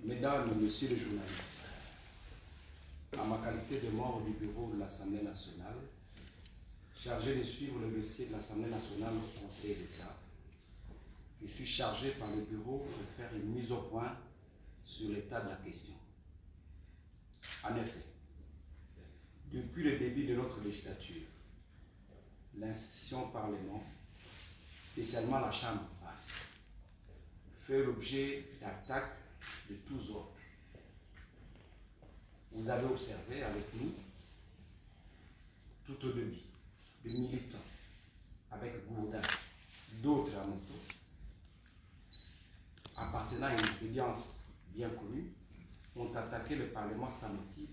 Mesdames et Messieurs les journalistes, en ma qualité de membre du bureau de l'Assemblée nationale, chargé de suivre le dossier de l'Assemblée nationale au Conseil d'État, je suis chargé par le bureau de faire une mise au point sur l'état de la question. En effet, depuis le début de notre législature, l'institution Parlement, spécialement la Chambre basse, fait l'objet d'attaques de tous ordres. Vous avez observé avec nous, tout au début, des militants avec Gourdin, d'autres à moto, appartenant à une obédience bien connue, ont attaqué le Parlement sans motif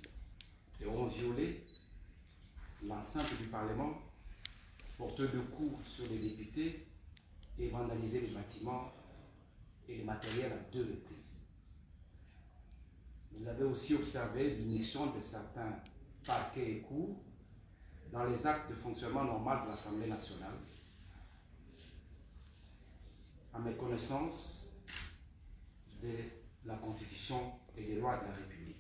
et ont violé l'enceinte du Parlement, porté de coups sur les députés et vandalisé les bâtiments et les matériels à 2 reprises. Vous avez aussi observé l'ignition de certains parquets et cours dans les actes de fonctionnement normal de l'Assemblée nationale, à méconnaissance de la Constitution et des lois de la République.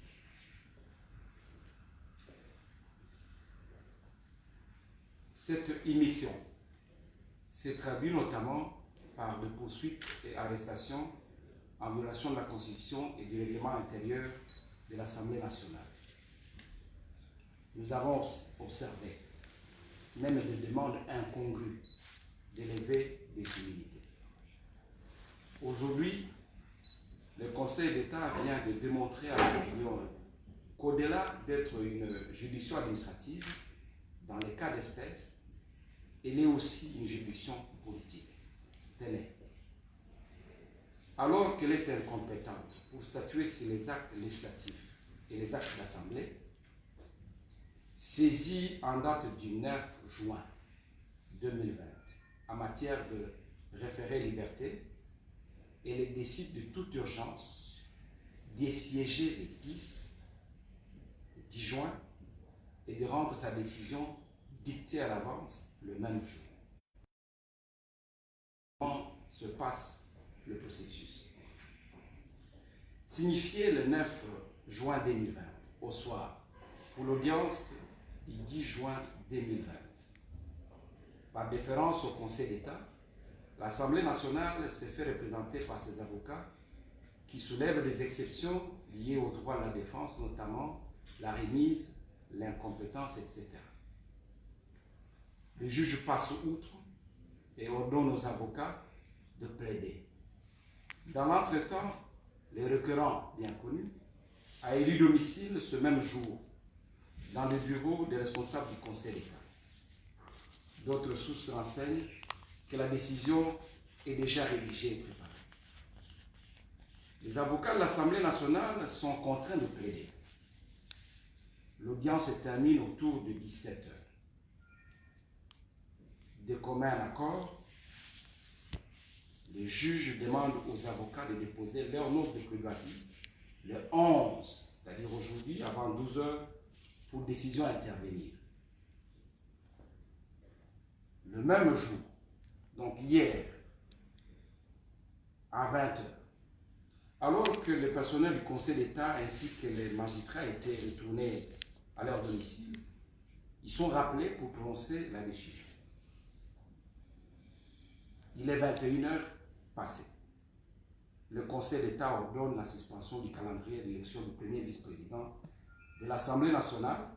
Cette immixtion s'est traduite notamment par des poursuites et arrestations en violation de la Constitution et du règlement intérieur de l'Assemblée nationale. Nous avons observé même des demandes incongrues d'élever des humilités. Aujourd'hui, le Conseil d'État vient de démontrer à l'opinion qu'au-delà d'être une juridiction administrative, dans les cas d'espèce, elle est aussi une juridiction politique. Tenez. Alors qu'elle est incompétente pour statuer sur les actes législatifs et les actes d'Assemblée, saisie en date du 9 juin 2020 en matière de référé liberté, elle décide de toute urgence d'assiéger les 10 juin et de rendre sa décision dictée à l'avance le même jour. Comment se passe le processus? Signifié le 9 juin 2020 au soir pour l'audience du 10 juin 2020. Par déférence au Conseil d'État, l'Assemblée nationale s'est fait représenter par ses avocats qui soulèvent des exceptions liées au droit de la défense, notamment la remise, l'incompétence, etc. Le juge passe outre et ordonne aux avocats de plaider. Dans l'entretemps, le requérant, bien connu, a élu domicile ce même jour dans le bureau des responsables du Conseil d'État. D'autres sources renseignent que la décision est déjà rédigée et préparée. Les avocats de l'Assemblée nationale sont contraints de plaider. L'audience se termine autour de 17 h. De commun accord, les juges demandent aux avocats de déposer leur note de plaidoirie le 11, c'est-à-dire aujourd'hui, avant 12 h, pour décision à intervenir. Le même jour, donc hier, à 20 h, alors que le personnel du Conseil d'État ainsi que les magistrats étaient retournés à leur domicile, ils sont rappelés pour prononcer la décision. Il est 21 h passées. Le Conseil d'État ordonne la suspension du calendrier d'élection du premier vice-président de l'Assemblée nationale,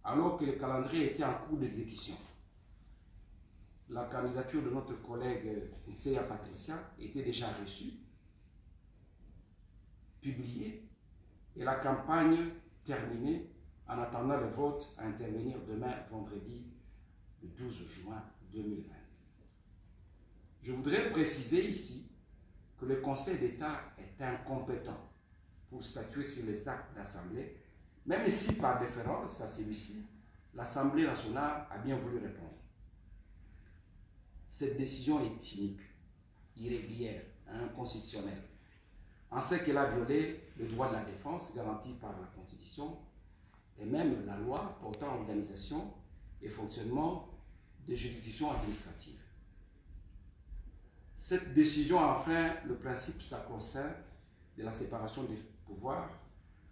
alors que le calendrier était en cours d'exécution. La candidature de notre collègue Nseya Patricia était déjà reçue, publiée, et la campagne terminée en attendant le vote à intervenir demain, vendredi, le 12 juin 2020. Je voudrais préciser ici que le Conseil d'État est incompétent pour statuer sur les actes d'Assemblée, même si par déférence à celui-ci, l'Assemblée nationale a bien voulu répondre. Cette décision est inique, irrégulière, inconstitutionnelle, en ce qu'elle a violé le droit de la défense garanti par la Constitution et même la loi portant organisation et fonctionnement des juridictions administratives. Cette décision enfreint le principe sacro-saint de la séparation des pouvoirs,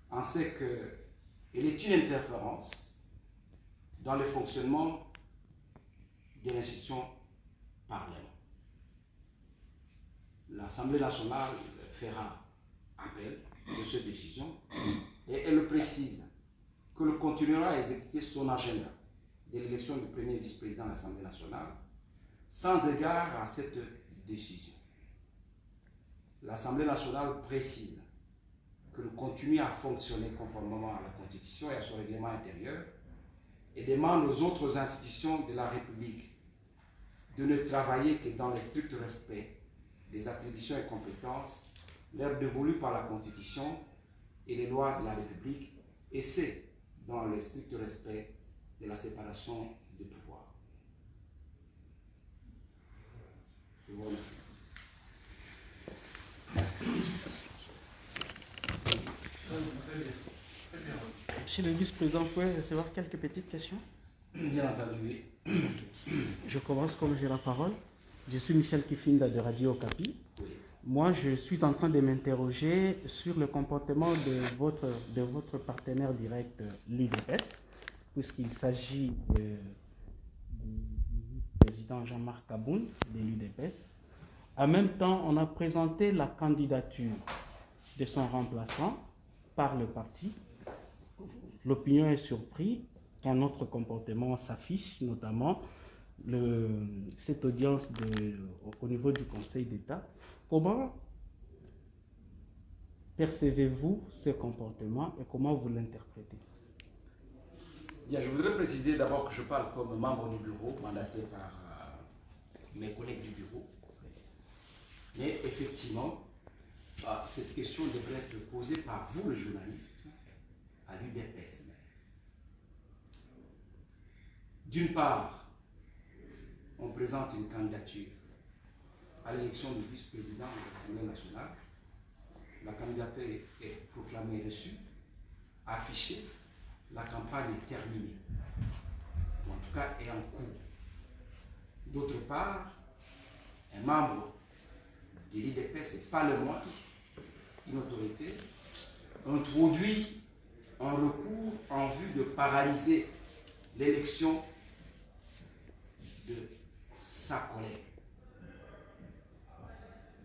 en ce qu'elle est une interférence dans le fonctionnement de l'institution Parlement. L'Assemblée nationale fera appel de cette décision et elle précise qu'elle continuera à exécuter son agenda de l'élection du premier vice-président de l'Assemblée nationale sans égard à cette décision. L'Assemblée nationale précise que nous continuons à fonctionner conformément à la Constitution et à son règlement intérieur et demande aux autres institutions de la République de ne travailler que dans le strict respect des attributions et compétences leur dévolues par la Constitution et les lois de la République, et c'est dans le strict respect de la séparation des pouvoirs. Je vous remercie. Monsieur le vice-président, vous pouvez recevoir quelques petites questions? Bien entendu, oui. Je commence comme j'ai la parole. Je suis Michel Kifinda de Radio Okapi. Oui. Moi, je suis en train de m'interroger sur le comportement de votre partenaire direct, l'UDPS, puisqu'il s'agit du président Jean-Marc Kaboun de l'UDPS. En même temps, on a présenté la candidature de son remplaçant par le parti. L'opinion est surprise qu'un autre comportement s'affiche, notamment cette audience au niveau du Conseil d'État. Comment percevez-vous ce comportement et comment vous l'interprétez? Bien, je voudrais préciser d'abord que je parle comme membre du bureau, mandaté par mes collègues du bureau. Mais effectivement, cette question devrait être posée par vous, le journaliste, à l'UDPS. D'une part, on présente une candidature à l'élection du vice-président de l'Assemblée nationale. La candidature est proclamée reçue, affichée, la campagne est terminée, ou en tout cas est en cours. D'autre part, un membre de l'UDPS, et pas le moindre, une autorité, introduit un recours en vue de paralyser l'élection de sa collègue.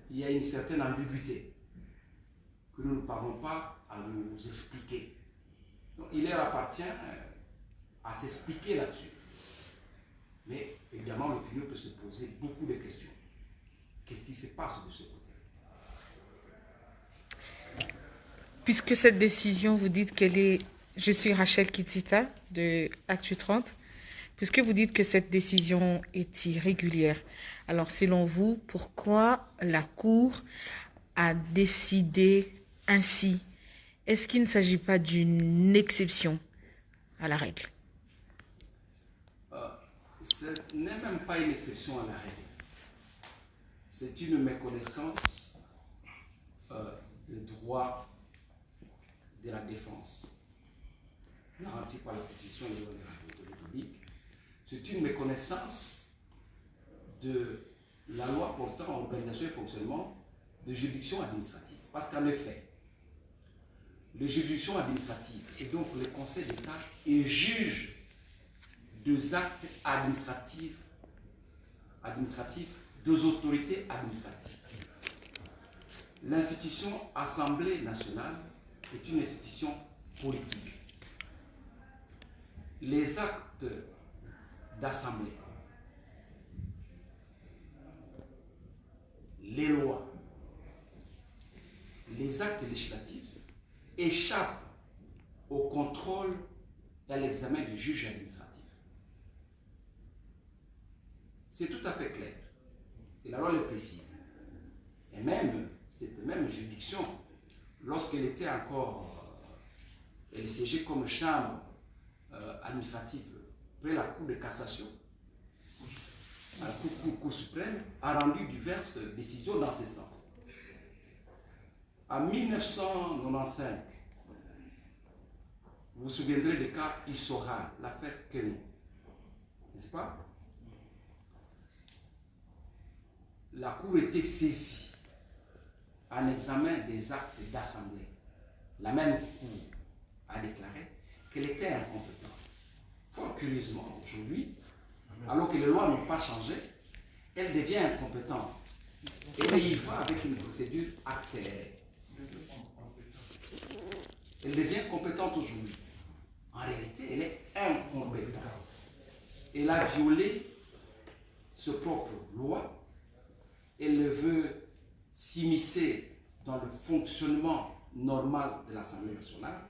Il y a une certaine ambiguïté que nous ne parvenons pas à nous expliquer. Donc, il leur appartient à s'expliquer là-dessus. Mais évidemment, l'opinion peut se poser beaucoup de questions. Qu'est-ce qui se passe de ce côté? Puisque cette décision, vous dites qu'elle est... Je suis Rachel Kitita de Actu 30. Puisque vous dites que cette décision est irrégulière, alors selon vous, pourquoi la Cour a décidé ainsi? Est-ce qu'il ne s'agit pas d'une exception à la règle? Ce n'est même pas une exception à la règle. C'est une méconnaissance des droits de la défense garantie par la Constitution et les lois de la République. C'est une méconnaissance de la loi portant organisation et fonctionnement de juridiction administrative. Parce qu'en effet, les juridictions administratives et donc le Conseil d'État est juge des actes administratifs des autorités administratives. L'institution Assemblée nationale est une institution politique. Les actes d'assemblée, les lois, les actes législatifs échappent au contrôle et à l'examen du juge administratif. C'est tout à fait clair. Et la loi le précise. Et même, cette même juridiction, lorsqu'elle était encore, elle siégeait comme chambre administrative près la Cour de cassation, la Cour suprême, a rendu diverses décisions dans ce sens. En 1995, vous vous souviendrez du cas Issoral, l'affaire Kenny, n'est-ce pas? La Cour était saisie un examen des actes d'assemblée. La même Cour a déclaré qu'elle était incompétente. Fort curieusement, aujourd'hui, alors que les lois n'ont pas changé, elle devient incompétente. Et elle y va avec une procédure accélérée. Elle devient compétente aujourd'hui. En réalité, elle est incompétente. Elle a violé sa propre loi. Elle veut s'immiscer dans le fonctionnement normal de l'Assemblée nationale.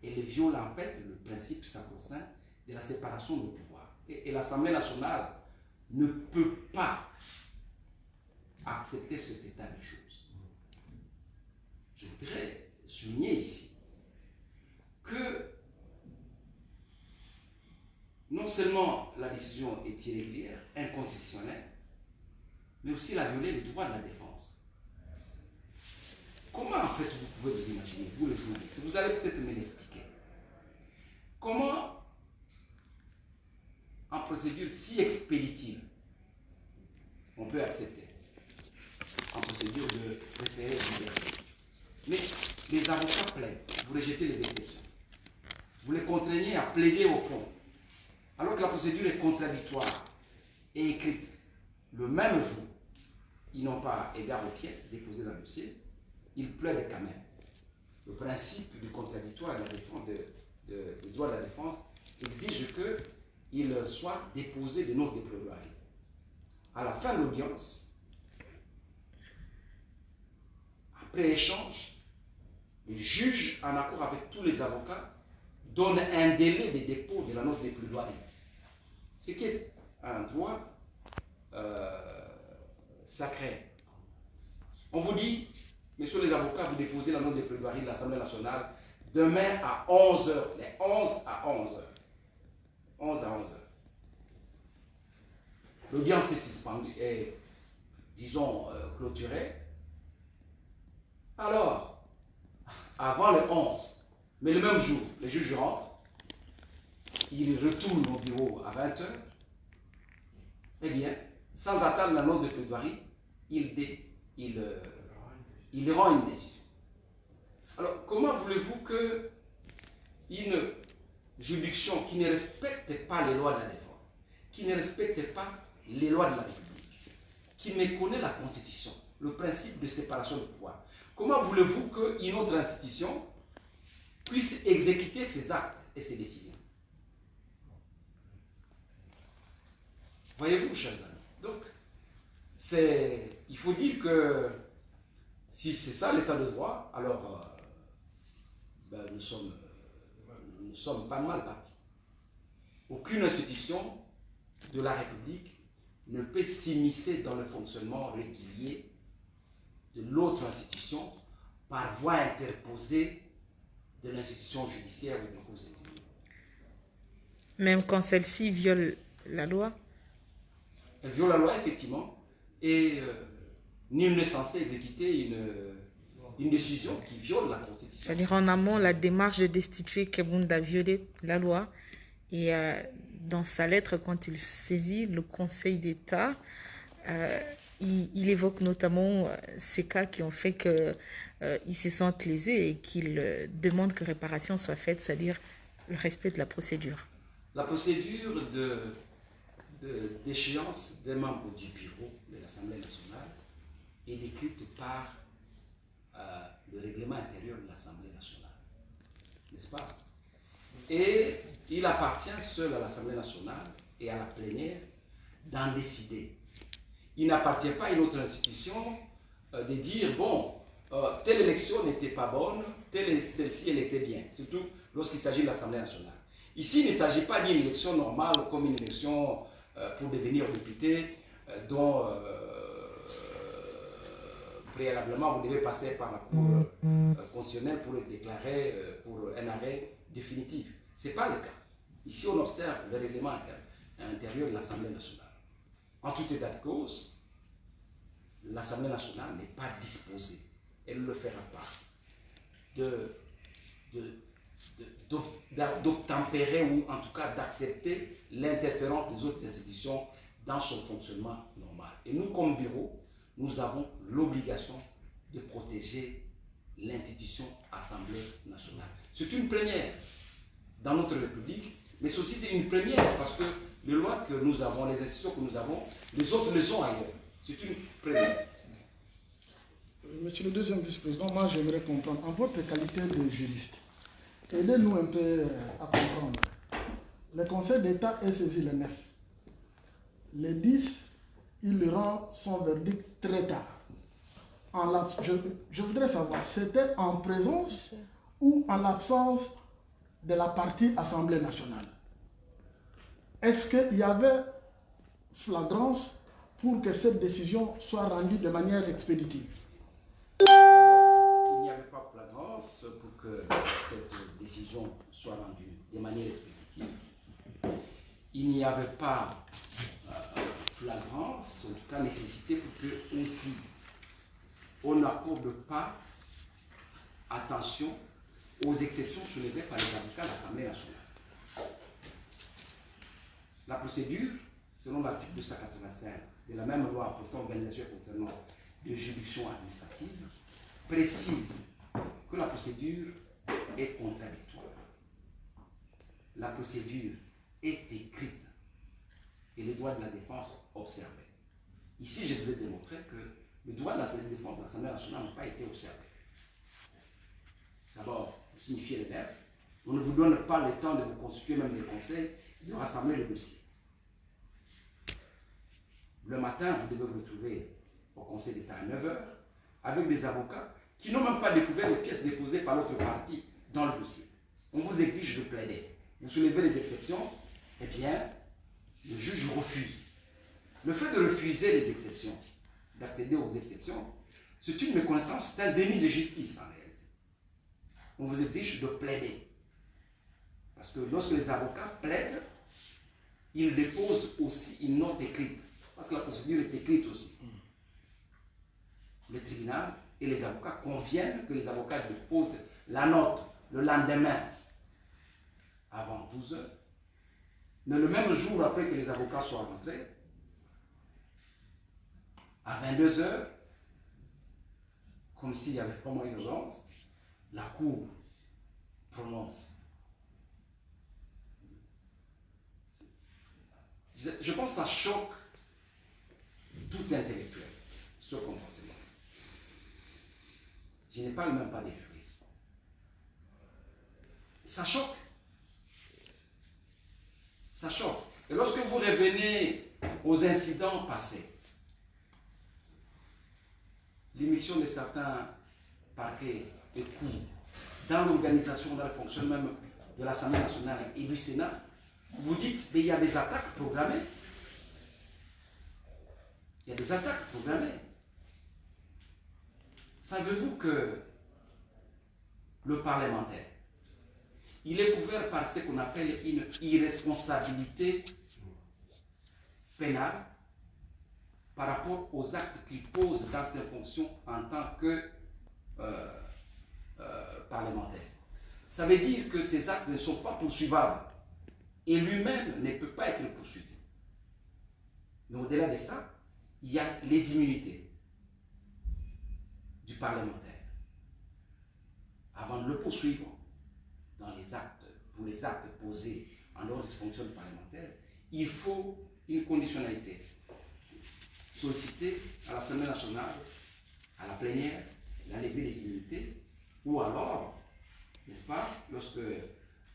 Elle viole en fait le principe sacro-saint de la séparation des pouvoirs. Et l'Assemblée nationale ne peut pas accepter cet état de choses. Je voudrais souligner ici que non seulement la décision est irrégulière, inconstitutionnelle, mais aussi elle a violé les droits de la défense. Comment en fait vous pouvez vous imaginer, vous les journalistes, vous allez peut-être me l'expliquer, comment en procédure si expéditive on peut accepter en procédure de référé liberté. Mais les avocats plaident, vous rejetez les exceptions. Vous les contraignez à plaider au fond, alors que la procédure est contradictoire et écrite le même jour. Ils n'ont pas égard aux pièces déposées dans le dossier, ils plaident quand même. Le principe du contradictoire de la défense, du droit de la défense exige qu'il soit déposé de notes de plaidoirie. À la fin de l'audience, après échange, le juge, en accord avec tous les avocats, donne un délai de dépôt de la note de plaidoirie. Ce qui est un droit sacré. On vous dit, messieurs les avocats, vous déposez la note de plaidoirie de l'Assemblée nationale demain à 11h, les 11 à 11h. 11 à 11h. L'audience est suspendue et, disons, clôturée. Alors, avant le 11, mais le même jour, les juges rentrent, ils retournent au bureau à 20h, eh bien, sans attendre la note de plaidoirie, il rend une décision. Alors, comment voulez-vous qu'une juridiction qui ne respecte pas les lois de la défense, qui ne respecte pas les lois de la République, qui méconnaît la Constitution, le principe de séparation de pouvoir, comment voulez-vous qu'une autre institution puisse exécuter ses actes et ses décisions? Voyez-vous, chers amis. Donc, il faut dire que si c'est ça l'état de droit, alors nous sommes pas mal partis. Aucune institution de la République ne peut s'immiscer dans le fonctionnement régulier de l'autre institution par voie interposée de l'institution judiciaire ou de cause économique. Même quand celle-ci viole la loi? Elle viole la loi, effectivement, et nul n'est censé exécuter une décision qui viole la Constitution. C'est-à-dire en amont, la démarche de destituer Kebund a violé la loi. Et dans sa lettre, quand il saisit le Conseil d'État, il évoque notamment ces cas qui ont fait qu'ils se sentent lésés et qu'il demande que réparation soit faite, c'est-à-dire le respect de la procédure. La procédure d'échéance des membres du bureau de l'Assemblée nationale est décrite par le règlement intérieur de l'Assemblée nationale, n'est-ce pas? Et il appartient seul à l'Assemblée nationale et à la plénière d'en décider. Il n'appartient pas à une autre institution de dire, bon, telle élection n'était pas bonne, celle-ci, elle était bien, surtout lorsqu'il s'agit de l'Assemblée nationale. Ici, il ne s'agit pas d'une élection normale comme une élection pour devenir député, dont préalablement vous devez passer par la Cour constitutionnelle pour le déclarer pour un arrêt définitif. Ce n'est pas le cas. Ici, on observe le règlement intérieur de l'Assemblée nationale. En tout état de cause, l'Assemblée nationale n'est pas disposée, elle ne le fera pas, d'obtempérer ou en tout cas d'accepter l'interférence des autres institutions dans son fonctionnement normal. Et nous, comme bureau, nous avons l'obligation de protéger l'institution Assemblée nationale. C'est une première dans notre République, mais ceci c'est une première parce que les lois que nous avons, les institutions que nous avons, les autres les ont ailleurs. C'est une première. Monsieur le deuxième vice-président, moi j'aimerais comprendre, en votre qualité de juriste, aidez-nous un peu à comprendre. Le Conseil d'État est saisi le 9. Le 10, il rend son verdict très tard. Je voudrais savoir, c'était en présence ou en l'absence de la partie Assemblée nationale? Est-ce qu'il y avait flagrance pour que cette décision soit rendue de manière expéditive? Il n'y avait pas de flagrance pour que cette décision soit rendue de manière expéditive. Il n'y avait pas flagrance, en tout cas nécessité pour que aussi on n'accorde pas attention aux exceptions soulevées par les avocats de l'Assemblée nationale. La procédure, selon l'article 285 de la même loi portant organisation et fonctionnement de juridiction administrative, précise que la procédure est contradictoire. La procédure est écrite et les droits de la défense observés. Ici, je vous ai démontré que les droits de la défense de l'Assemblée nationale n'ont pas été observés. D'abord, vous signifiez les nerfs. On ne vous donne pas le temps de vous constituer même des conseils, de rassembler le dossier. Le matin, vous devez vous retrouver au Conseil d'État à 9 h avec des avocats qui n'ont même pas découvert les pièces déposées par l'autre partie dans le dossier. On vous exige de plaider. Vous soulevez les exceptions, eh bien, le juge refuse. Le fait de refuser les exceptions, d'accéder aux exceptions, c'est une méconnaissance, c'est un déni de justice en réalité. On vous exige de plaider. Parce que lorsque les avocats plaident, ils déposent aussi une note écrite. Parce que la procédure est écrite aussi. Le tribunal et les avocats conviennent que les avocats déposent la note le lendemain avant 12 h. Mais le même jour après que les avocats soient rentrés, à 22 h, comme s'il y avait vraiment urgence, la Cour prononce. Je pense que ça choque tout intellectuel, ce comportement. Je ne parle même pas des juristes. Ça choque. Ça choque. Et lorsque vous revenez aux incidents passés, l'émission de certains parquets et cours dans l'organisation, dans le fonctionnement même de l'Assemblée nationale et du Sénat, vous dites, mais il y a des attaques programmées. Il y a des attaques programmées. Savez-vous que le parlementaire, il est couvert par ce qu'on appelle une irresponsabilité pénale par rapport aux actes qu'il pose dans ses fonctions en tant que parlementaire. Ça veut dire que ces actes ne sont pas poursuivables et lui-même ne peut pas être poursuivi. Mais au-delà de ça, il y a les immunités du parlementaire. Avant de le poursuivre dans les actes, pour les actes posés en dehors de ses fonctions de parlementaire, il faut une conditionnalité. Solliciter à l'Assemblée nationale, à la plénière, la levée des immunités, ou alors, n'est-ce pas, lorsque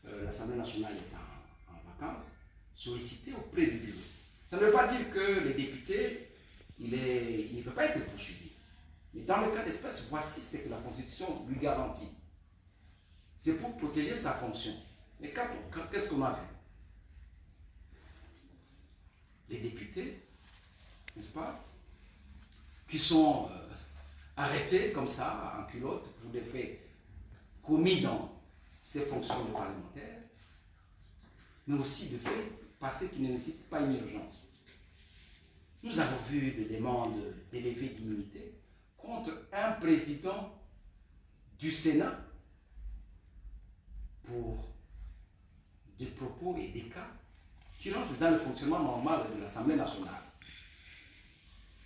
l'Assemblée nationale est en vacances, solliciter auprès du bureau. Ça ne veut pas dire que les députés, il ne peut pas être poursuivi. Mais dans le cas d'espèce, voici ce que la Constitution lui garantit. C'est pour protéger sa fonction. Mais qu'est-ce qu'on a vu? Les députés, n'est-ce pas, qui sont arrêtés comme ça, en culotte, pour des faits commis dans ses fonctions de parlementaire, mais aussi de faits passés qui ne nécessitent pas une urgence. Nous avons vu des demandes d'élevée d'immunité contre un président du Sénat pour des propos et des cas qui rentrent dans le fonctionnement normal de l'Assemblée nationale.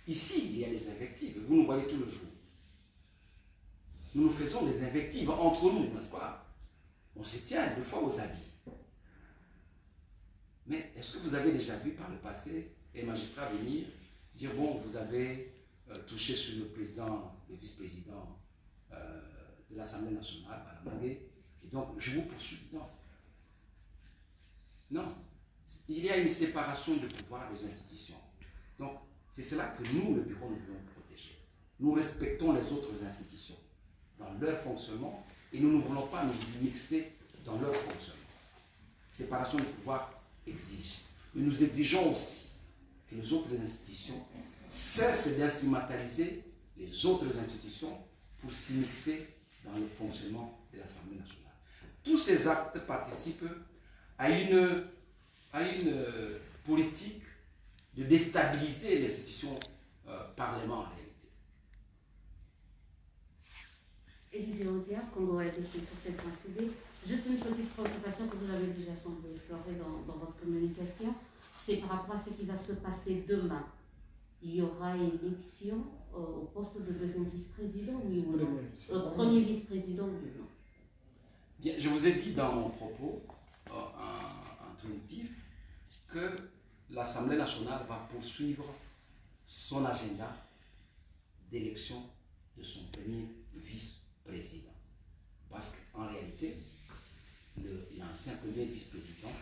Ici, il y a des invectives, vous nous voyez tout le jour. nous nous faisons des invectives entre nous, n'est-ce pas? On se tient deux fois aux habits. Mais est-ce que vous avez déjà vu par le passé les magistrats venir dire, bon, vous avez touché sur le président, le vice-président de l'Assemblée nationale, Balamagé, et donc je vous poursuis? Non. Non. Il y a une séparation de pouvoir des institutions. Donc, c'est cela que nous, le bureau, nous voulons protéger. Nous respectons les autres institutions dans leur fonctionnement et nous ne voulons pas nous y mixer dans leur fonctionnement. Séparation de pouvoir exige. Mais nous exigeons aussi que les autres institutions cessent d'instrumentaliser les autres institutions pour s'immiscer dans le fonctionnement de l'Assemblée nationale. Tous ces actes participent à une politique de déstabiliser l'institution Parlement en réalité. Élisée Audiard, Congo RDC sur cette procédée. Juste une petite préoccupation que vous avez déjà semblé explorer dans votre communication, c'est par rapport à ce qui va se passer demain. Il y aura élection au poste de deuxième vice-président, oui ou non? Premier vice-président, oui ou non? Bien, je vous ai dit dans mon propos introductif que l'Assemblée nationale va poursuivre son agenda d'élection de son premier vice-président. Parce qu'en réalité, l'ancien premier vice-président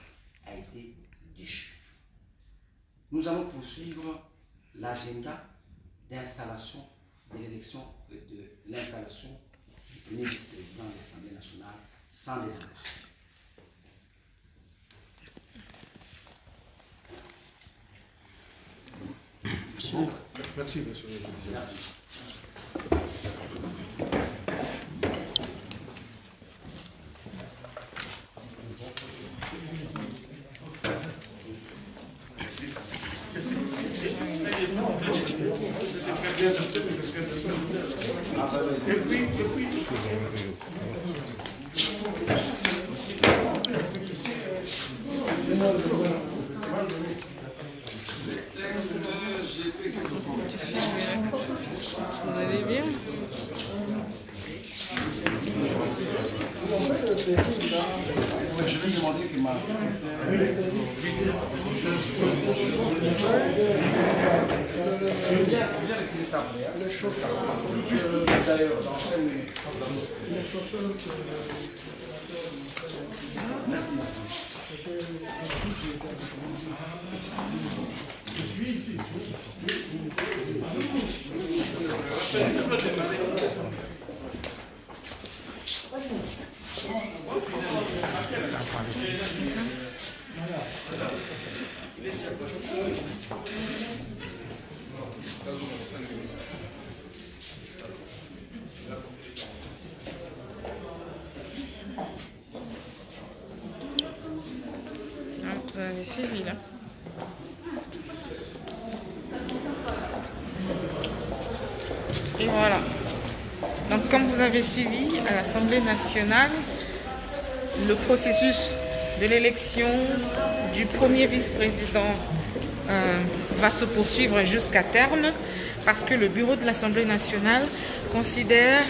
a été déchu. Nous allons poursuivre l'agenda d'installation de l'élection, de l'installation du premier vice-président de l'Assemblée nationale sans les embâches. Merci, monsieur le président. Merci. J'ai fait quelques corrections. Vous allez bien? Je vais demander que ma secrétaire. Je viens retirer ça après. D'ailleurs, dans 5 minutes. Merci, merci. Vous avez suivi là. Et voilà. Donc comme vous avez suivi à l'Assemblée nationale, le processus de l'élection du premier vice-président va se poursuivre jusqu'à terme parce que le bureau de l'Assemblée nationale considère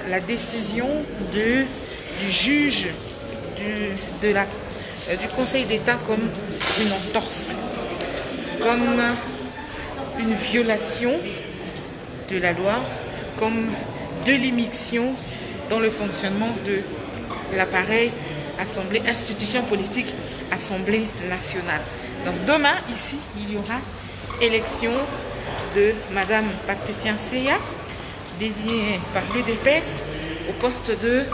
la décision du juge du Conseil d'État comme une entorse, comme une violation de la loi, comme de l'immixtion dans le fonctionnement de l'appareil Assemblée, institution politique, Assemblée nationale. Donc demain, ici, il y aura élection de Madame Patricia Seya, désignée par l'UDPS au poste de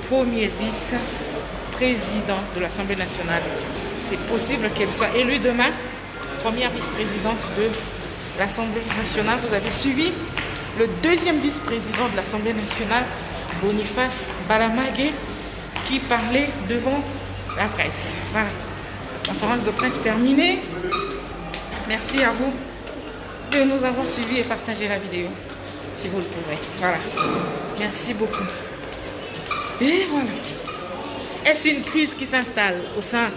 premier vice-président de l'Assemblée nationale. C'est possible qu'elle soit élue demain, première vice-présidente de l'Assemblée nationale. Vous avez suivi le deuxième vice-président de l'Assemblée nationale, Boniface Balamagé, qui parlait devant la presse. Voilà. Conférence de presse terminée. Merci à vous de nous avoir suivis et partagé la vidéo, si vous le pouvez. Voilà. Merci beaucoup. Et voilà. Est-ce une crise qui s'installe au sein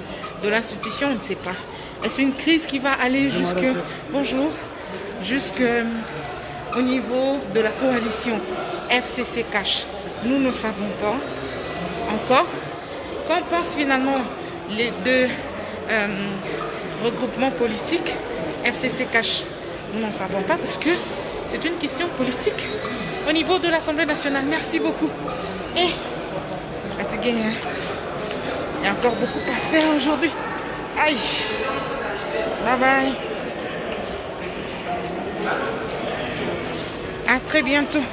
de l'institution? On ne sait pas. Est-ce une crise qui va aller jusqu'au niveau de la coalition? FCC cache. Nous ne savons pas encore. Qu'en pensent finalement les deux regroupements politiques, FCC cache? Nous n'en savons pas parce que c'est une question politique au niveau de l'Assemblée nationale. Merci beaucoup. Et fatigué, hein? Il y a encore beaucoup à faire aujourd'hui. Aïe. Bye bye. À très bientôt.